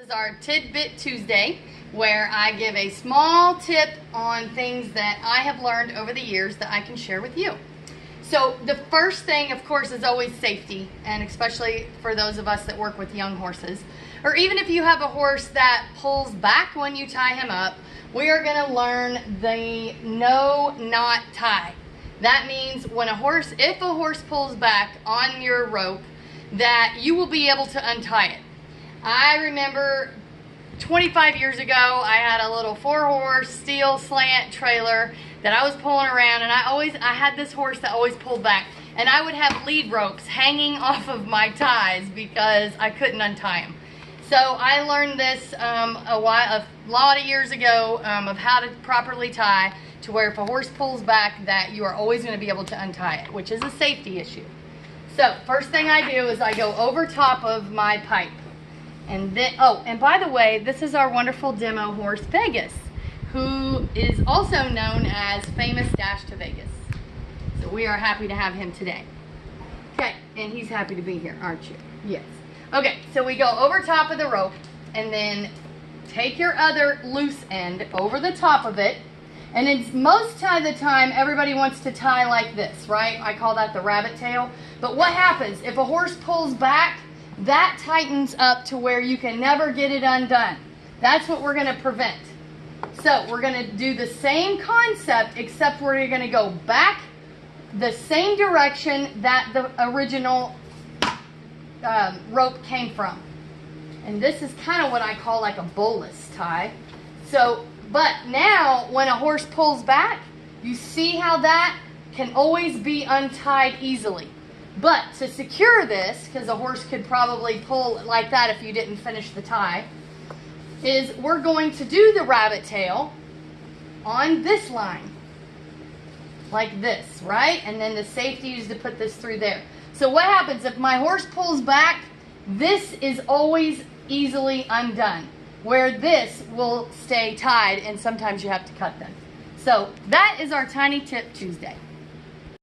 is our Tidbit Tuesday, where I give a small tip on things that I have learned over the years that I can share with you. So the first thing, of course, is always safety, and especially for those of us that work with young horses, or even if you have a horse that pulls back when you tie him up, we are going to learn the no knot tie. That means when if a horse pulls back on your rope, that you will be able to untie it. I remember 25 years ago, I had a little 4-horse steel slant trailer that I was pulling around, and I had this horse that always pulled back, and I would have lead ropes hanging off of my ties because I couldn't untie them. So I learned this a lot of years ago of how to properly tie to where if a horse pulls back that you are always going to be able to untie it, which is a safety issue. So first thing I do is I go over top of my pipe. And then, oh, and by the way, this is our wonderful demo horse, Vegas, who is also known as Famous Dash to Vegas. So we are happy to have him today. Okay, and he's happy to be here, aren't you? Yes. Okay, so we go over top of the rope, and then take your other loose end over the top of it. And it's most of the time, everybody wants to tie like this, right? I call that the rabbit tail. But what happens? If a horse pulls back, that tightens up to where you can never get it undone. That's what we're going to prevent. So we're going to do the same concept, except we're going to go back the same direction that the original rope came from. And this is kind of what I call like a Bullis tie. So, but now when a horse pulls back, you see how that can always be untied easily. But to secure this, because a horse could probably pull like that if you didn't finish the tie, is we're going to do the rabbit tail on this line. Like this, right? And then the safety is to put this through there. So what happens if my horse pulls back? This is always easily undone, where this will stay tied, and sometimes you have to cut them. So that is our Tiny Tip Tuesday.